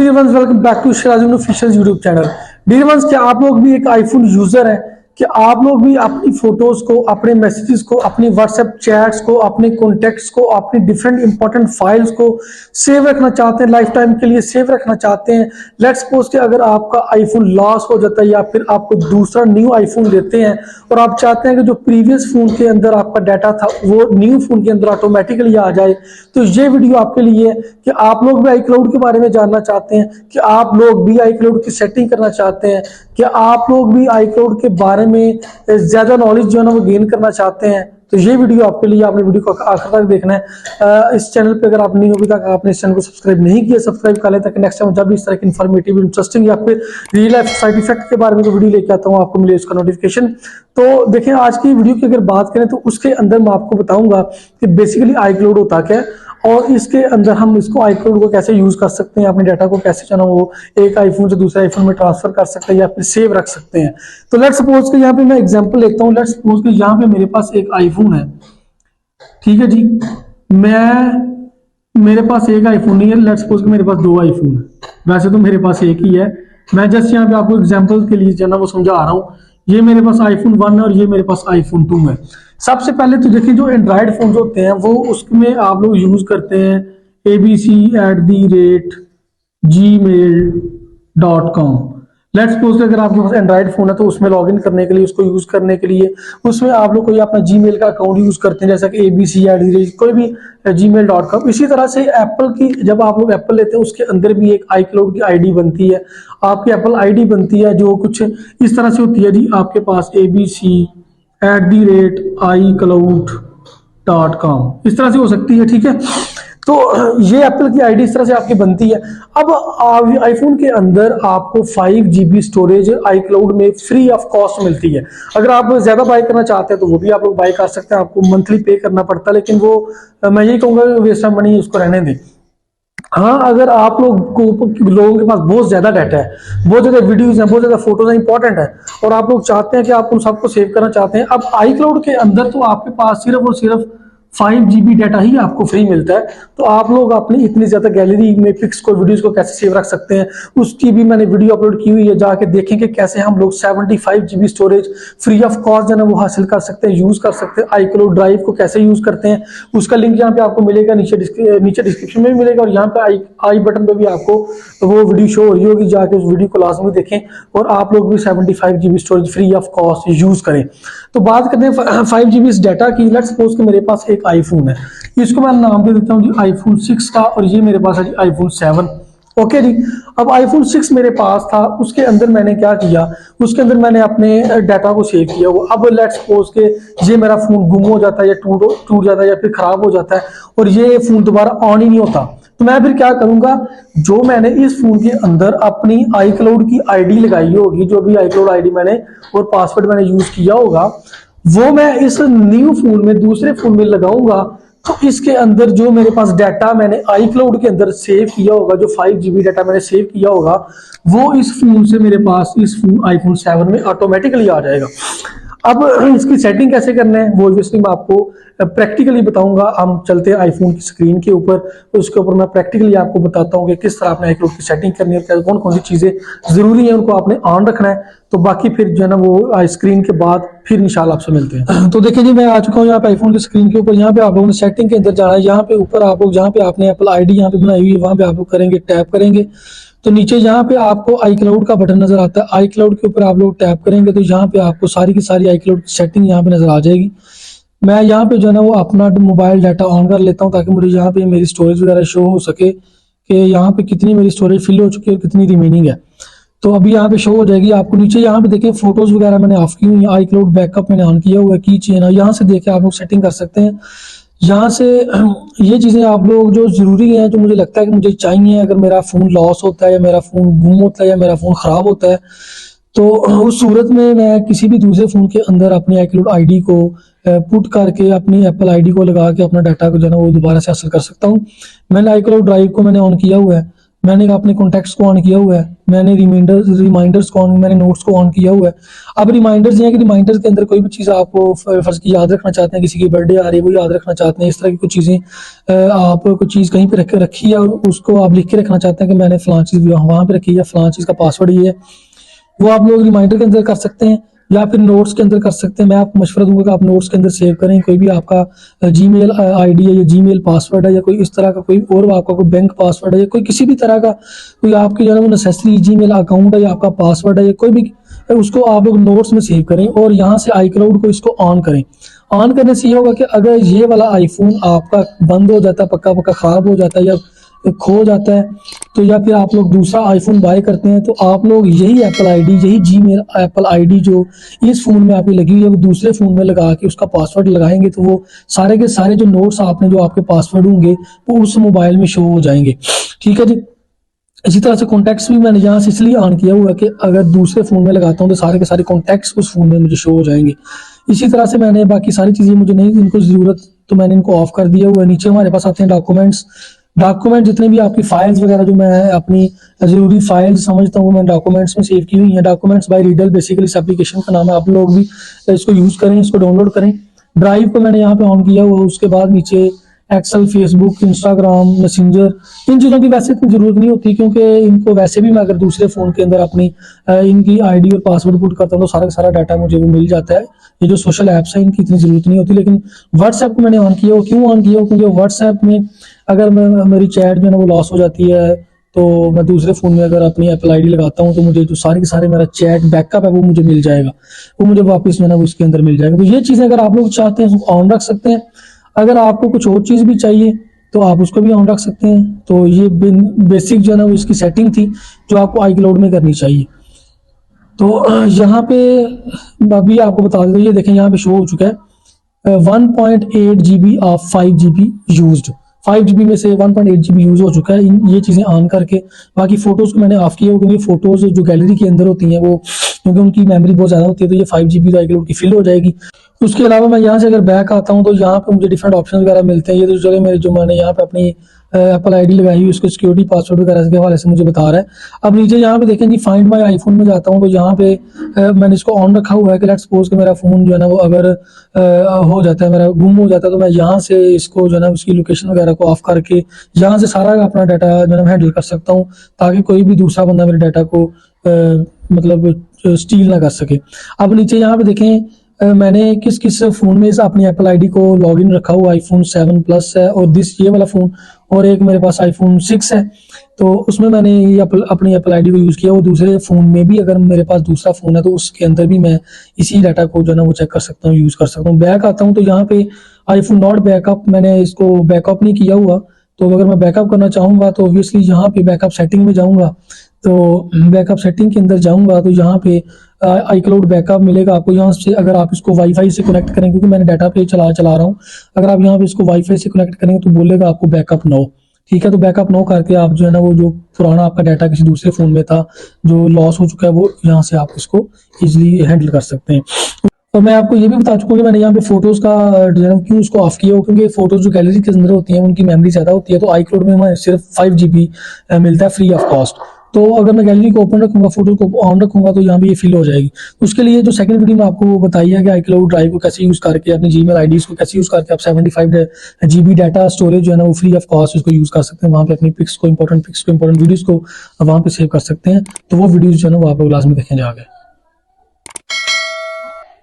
Dear ones, welcome back to Shirajul official YouTube channel. Dear ones, क्या आप लोग भी एक आईफोन यूजर हैं? कि आप लोग भी अपनी फोटोज को, अपने मैसेजेस को, अपनी व्हाट्सएप चैट्स को, अपने कॉन्टेक्ट्स को, अपनी डिफरेंट इंपॉर्टेंट फाइल्स को सेव रखना चाहते हैं, लाइफ टाइम के लिए सेव रखना चाहते हैं। लेट्स सपोज कि अगर आपका आईफोन लॉस हो जाता है या फिर आपको दूसरा न्यू आईफोन लेते हैं और आप चाहते हैं कि जो प्रीवियस फोन के अंदर आपका डाटा था वो न्यू फोन के अंदर ऑटोमेटिकली आ जाए, तो ये वीडियो आपके लिए है। कि आप लोग भी iCloud के बारे में जानना चाहते हैं, कि आप लोग भी iCloud की सेटिंग करना चाहते हैं, कि आप लोग भी iCloud के बारे में ज्यादा नॉलेज जो है ना वो गेन करना चाहते हैं, तो ये वीडियो आपके लिए। आपने वीडियो को आखिर तक देखना है। इस चैनल पे अगर आप नहीं हो अभी तक, आपने इस चैनल को सब्सक्राइब नहीं किया, सब्सक्राइब कर लें ताकि नेक्स्ट टाइम जब भी इस तरह की इन्फॉर्मेटिव, इंटरेस्टिंग या फिर रियल लाइफ साइड इफेक्ट के बारे में जो वीडियो लेके आता हूँ आपको मिले उसका नोटिफिकेशन। तो देखें, आज की वीडियो की अगर बात करें तो उसके अंदर मैं आपको बताऊंगा कि बेसिकली iCloud होता क्या है और इसके अंदर हम इसको iCloud को कैसे यूज कर सकते हैं, अपने डाटा को कैसे जो है वो एक आईफोन से दूसरे आईफोन में ट्रांसफर कर सकते हैं या फिर सेव रख सकते हैं। तो लेट्स सपोज कि यहाँ पे मैं एग्जांपल लेता हूँ। लेट्स सपोज कि यहाँ पे मेरे पास एक आईफोन है, ठीक है जी। मेरे पास एक आईफोन नहीं है, लेट्स सपोज कि मेरे पास दो आईफोन है। वैसे तो मेरे पास एक ही है, मैं जस्ट यहाँ पे आपको एग्जांपल के लिए जो है ना वो समझा रहा हूँ। ये मेरे पास iPhone 1 है और ये मेरे पास iPhone 2 है। सबसे पहले तो देखिए, जो एंड्रॉयड फोन होते हैं वो उसमें आप लोग यूज करते हैं abc@gmail.com। लेट्स सपोज अगर आपके पास एंड्रॉयड फोन है तो उसमें लॉगिन करने के लिए, उसको यूज करने के लिए उसमें आप लोग कोई अपना जीमेल का अकाउंट यूज करते हैं, जैसा कि abc@ कोई भी gmail.com। इसी तरह से एप्पल की, जब आप लोग एप्पल लेते हैं उसके अंदर भी एक iCloud की आईडी बनती है, आपकी एप्पल आईडी बनती है जो कुछ इस तरह से होती है जी। आपके पास abc@icloud.com इस तरह से हो सकती है, ठीक है। तो ये एप्पल की आईडी इस तरह से आपकी बनती है। अब आईफोन के अंदर आपको 5 GB स्टोरेज iCloud में फ्री ऑफ कॉस्ट मिलती है। अगर आप ज्यादा बाय करना चाहते हैं तो वो भी आप लोग बाय कर सकते हैं, आपको मंथली पे करना पड़ता है, लेकिन वो मैं यही कहूंगा वेस्ट ऑफ मनी, उसको रहने दें। हाँ, अगर आप लोगों के पास बहुत ज्यादा डाटा है, बहुत ज्यादा वीडियोस हैं, बहुत ज्यादा फोटोज हैं, इंपॉर्टेंट है, और आप लोग चाहते हैं कि आप उन सबको सेव करना चाहते हैं, अब iCloud के अंदर तो आपके पास सिर्फ और सिर्फ 5 GB डाटा ही आपको फ्री मिलता है। तो आप लोग अपनी इतनी ज्यादा गैलरी में पिक्स को, वीडियोस को कैसे सेव रख सकते हैं, उसकी भी मैंने वीडियो अपलोड की हुई है, जाके देखें कि कैसे हम लोग 75 GB storage free of cost जो है वो हासिल कर सकते हैं, यूज कर सकते हैं। iCloud ड्राइव को कैसे यूज करते हैं उसका लिंक यहाँ पे आपको मिलेगा, नीचे डिस्क्रिप्शन में भी मिलेगा, और यहाँ पे आई बटन पे भी आपको वो वीडियो शो हो रही होगी, जाके उस वीडियो को लाजमी देखें और आप लोग भी 75 GB storage free of cost use करें। तो बात करते हैं 5 GB डाटा की। लेट्स सपोज कि मेरे पास एक आईफोन है, इसको मैं नाम दे देता हूँ जी iPhone 6 का, और ये मेरे पास है जी iPhone 7। ओके जी। अब iPhone 6 मेरे पास था, उसके अंदर मैंने क्या किया, उसके अंदर मैंने अपने डाटा को सेव किया हुआ। अब लेट्स सपोज के ये मेरा फोन गुम हो जाता है या टूट जाता है या फिर खराब हो जाता है और ये फोन दोबारा ऑन ही नहीं होता, तो मैं फिर क्या करूंगा, जो मैंने इस फोन के अंदर अपनी iCloud की आईडी लगाई होगी, जो भी iCloud आईडी मैंने और पासवर्ड मैंने यूज किया होगा, वो मैं इस न्यू फोन में, दूसरे फोन में लगाऊंगा। तो इसके अंदर जो मेरे पास डाटा मैंने iCloud के अंदर सेव किया होगा, जो 5 GB डाटा मैंने सेव किया होगा, वो इस फोन से मेरे पास इस iPhone 7 में ऑटोमेटिकली आ जाएगा। अब इसकी सेटिंग कैसे करना है वो ऑब्वियसली मैं आपको प्रैक्टिकली बताऊंगा। हम चलते हैं आईफोन की स्क्रीन के ऊपर, तो उसके ऊपर मैं प्रैक्टिकली आपको बताता हूँ कि किस तरह आपने iCloud की सेटिंग करनी है, कौन कौन सी चीजें जरूरी है उनको आपने ऑन रखना है। तो बाकी फिर जो है ना वो स्क्रीन के बाद फिर इंशाल्लाह आपसे मिलते हैं। तो देखिए जी, मैं आ चुका हूँ यहाँ पे आईफोन की स्क्रीन के ऊपर। यहाँ पे आप लोगों ने सेटिंग के अंदर जाना है, यहाँ पे ऊपर आप लोग, जहाँ पे आपने एप्पल आईडी यहाँ पे बनाई हुई है वहां पे आप लोग करेंगे, टैप करेंगे, तो नीचे यहाँ पे आपको iCloud का बटन नजर आता है। iCloud के ऊपर आप लोग टैप करेंगे तो यहाँ पे आपको सारी की सारी iCloud की सेटिंग यहाँ पे नजर आ जाएगी। मैं यहाँ पे जो है ना वो अपना मोबाइल डाटा ऑन कर लेता हूँ ताकि मुझे यहाँ पे मेरी स्टोरेज वगैरह शो हो सके कि यहाँ पे कितनी मेरी स्टोरेज फिल हो चुकी है और कितनी रिमेनिंग है। तो अभी यहाँ पे शो हो जाएगी आपको। नीचे यहाँ पे देखें फोटोज वगैरह मैंने ऑफ की हुई है, iCloud बैकअप मैंने ऑन किया हुआ है, की चेन है, यहाँ से देखे आप लोग सेटिंग कर सकते हैं। यहाँ से ये चीजें आप लोग जो जरूरी है, जो मुझे लगता है कि मुझे चाहिए, अगर मेरा फोन लॉस होता है या मेरा फोन गुम होता है या मेरा फोन खराब होता है, तो उस सूरत में मैं किसी भी दूसरे फोन के अंदर अपनी iCloud आईडी को पुट करके, अपनी एप्पल आईडी को लगा के अपना डाटा को जो है ना वो दोबारा से हासिल कर सकता हूँ। मैंने iCloud ड्राइव को मैंने ऑन किया हुआ है, मैंने अपने कॉन्टैक्ट्स को ऑन किया हुआ है, मैंने रिमाइंडर्स को ऑन, मैंने नोट्स को ऑन किया हुआ है। अब रिमाइंडर्स ये है कि रिमाइंडर्स के अंदर कोई भी चीज़ आपको फर्ज की याद रखना चाहते हैं, किसी की बर्थडे आ रही है वो याद रखना चाहते हैं, इस तरह की कुछ चीज़ें आप कुछ चीज़ कहीं पे रखी है और उसको आप लिख के रखना चाहते हैं कि मैंने फलां चीज़ वहाँ पे रखी है, फलां चीज़ का पासवर्ड ये है, वो आप लोग रिमाइंडर के अंदर कर सकते हैं या फिर नोट्स के अंदर कर सकते हैं। मैं आपको मशवरा दूंगा कि आप नोट्स के अंदर सेव करें। कोई भी आपका जीमेल आईडी है या जीमेल पासवर्ड है या कोई इस तरह का कोई और आपका कोई बैंक पासवर्ड है या कोई किसी भी तरह का कोई आपके जो है वो नेसेसरी जीमेल अकाउंट है या आपका पासवर्ड है या कोई भी, उसको आप लोग नोट्स में सेव करें और यहाँ से iCloud को इसको ऑन करें। ऑन करने से ये होगा कि अगर ये वाला आईफोन आपका बंद हो जाता है, पक्का पक्का खराब हो जाता है या खो जाता है, तो या फिर आप लोग दूसरा आईफोन बाय करते हैं, तो आप लोग यही एप्पल आईडी, यही जीमेल एप्पल आईडी जो इस फोन में आपकी लगी हुई है वो दूसरे फोन में लगा के उसका पासवर्ड लगाएंगे, तो वो सारे के सारे जो नोट्स आपने जो आपके पासवर्ड होंगे वो उस मोबाइल में शो हो जाएंगे। ठीक है जी। इसी तरह से कॉन्टैक्ट्स भी मैंने यहाँ से इसलिए ऑन किया हुआ है कि अगर दूसरे फ़ोन में लगाता हूँ तो सारे के सारे कॉन्टैक्ट्स उस फ़ोन में मुझे शो हो जाएंगे। इसी तरह से मैंने बाकी सारी चीज़ें मुझे नहीं, इनको ज़रूरत तो मैंने इनको ऑफ कर दिया हुआ है। नीचे हमारे पास आते हैं डॉक्यूमेंट जितने भी आपकी फाइल्स वगैरह जो मैं अपनी ज़रूरी फाइल्स समझता हूँ मैं डॉक्यूमेंट्स में सेव की हुई हैं। डॉक्यूमेंट्स बाय रीडल बेसिकली इस एप्लीकेशन का नाम है, आप लोग भी इसको यूज़ करें, इसको डाउनलोड करें। ड्राइव को मैंने यहाँ पे ऑन किया हुआ है। उसके बाद नीचे एक्सेल, फेसबुक, इंस्टाग्राम, मैसेंजर, इन चीज़ों की वैसे इतनी ज़रूरत नहीं होती क्योंकि इनको वैसे भी मैं अगर दूसरे फ़ोन के अंदर अपनी इनकी आईडी और पासवर्ड पुट करता हूँ तो सारा का सारा डाटा मुझे वो मिल जाता है। ये जो सोशल ऐप्स हैं इनकी इतनी ज़रूरत नहीं होती। लेकिन व्हाट्सएप को मैंने ऑन किया हो, क्यों ऑन किया हो, क्योंकि व्हाट्सएप में अगर मेरी चैट जो है ना वो लॉस हो जाती है तो मैं दूसरे फ़ोन में अगर अपनी एप्पल आईडी लगाता हूँ तो मुझे जो सारे के सारे मेरा चैट बैकअप है वो मुझे मिल जाएगा, वो मुझे वापस जो है ना वो उसके अंदर मिल जाएगा। तो ये चीज़ें अगर आप लोग चाहते हैं तो ऑन रख सकते हैं। अगर आपको कुछ और चीज़ भी चाहिए तो आप उसको भी ऑन रख सकते हैं। तो ये बेसिक जो है ना वो इसकी सेटिंग थी जो आपको iCloud में करनी चाहिए। तो यहाँ पे अभी आपको बता दें, ये देखें यहाँ पे शो हो चुका है 1.8 GB of 5 GB used. 5 GB में से 1.8 GB यूज हो चुका है। ये चीज़ें ऑन करके बाकी फ़ोटोज़ को मैंने ऑफ किया क्योंकि फ़ोटोज़ जो गैलरी के अंदर होती हैं वो क्योंकि उनकी मेमोरी बहुत ज़्यादा होती है तो ये 5 GB तो iCloud की फिल हो जाएगी। उसके अलावा मैं यहाँ से अगर बैक आता हूँ तो यहाँ पे मुझे डिफरेंट ऑप्शन वगैरह मिलते हैं। ये तो जगह मेरे जो मैंने यहाँ पे अपनी एप्पल आईडी लगाई हुई उसको सिक्योरिटी पासवर्ड वगैरह के हवाले से मुझे बता रहा है। अब नीचे यहाँ पे देखें जी फाइंड माय आईफोन में जाता हूँ तो यहाँ पे मैंने इसको ऑन रखा हुआ है कि लेट्स सपोज कि मेरा फ़ोन जो है ना वो अगर हो जाता है, मेरा गुम हो जाता है, तो मैं यहाँ से इसको जो है ना उसकी लोकेशन वगैरह को ऑफ करके यहाँ से सारा अपना डाटा जो है ना हैंडल कर सकता हूँ ताकि कोई भी दूसरा बंदा मेरे डाटा को मतलब स्टील ना कर सके। अब नीचे यहाँ पे देखें मैंने किस किस फ़ोन में अपनी एप्पल आईडी को लॉगिन रखा हुआ, आईफोन 7 प्लस है और ये वाला फ़ोन और एक मेरे पास आईफोन 6 है। तो उसमें मैंने ये अपनी एप्पल आईडी को यूज़ किया। वो दूसरे फ़ोन में भी अगर मेरे पास दूसरा फ़ोन है तो उसके अंदर भी मैं इसी डाटा को जो है ना वो चेक कर सकता हूँ, यूज़ कर सकता हूँ। बैक आता हूँ तो यहाँ पे आईफोन नॉट बैकअप, मैंने इसको बैकअप नहीं किया हुआ। तो अगर मैं बैकअप करना चाहूँगा तो ऑब्वियसली यहाँ पे बैकअप सेटिंग में जाऊँगा, तो बैकअप सेटिंग के अंदर जाऊँगा तो यहाँ पे iCloud बैकअप मिलेगा आपको। यहाँ से अगर आप इसको वाईफाई से कनेक्ट करें, क्योंकि मैंने डाटा पे चला रहा हूँ, अगर आप यहाँ पे इसको वाईफाई से कनेक्ट करेंगे तो बोलेगा आपको बैकअप नो। ठीक है, तो बैकअप नो करके आप जो है ना वो जो पुराना आपका डाटा किसी दूसरे फ़ोन में था जो लॉस हो चुका है वो यहाँ से आप इसको ईजिली हैंडल कर सकते हैं। तो मैं आपको ये भी बता चुका हूँ कि मैंने यहाँ पे फोटोज़ का जो है क्यों उसको ऑफ किया हो, क्योंकि फोटोज़ जो गैलरी के अंदर होती हैं उनकी मेमोरी ज़्यादा होती है। तो iCloud में हमें सिर्फ 5 GB मिलता है फ्री ऑफ कॉस्ट। तो अगर मैं गैलरी को ओपन रखूंगा, फोटो को ऑन रखूंगा तो यहाँ पे ये फिल हो जाएगी। उसके लिए जो सेकंड वीडियो में आपको बताई है कि iCloud ड्राइव को कैसे यूज़ करके अपनी जीमेल आईडीज़ को कैसे यूज़ करके आप 75 GB डाटा स्टोरेज जो है ना वो फ्री ऑफ कॉस्ट उसको यूज़ कर सकते हैं। वहाँ पे अपनी पिक्स को इंपॉर्टेंट वीडियोज़ को वहाँ पे सेव कर सकते हैं। तो वो वीडियोज़ जो है ना वो आप क्लास में देखें जाके।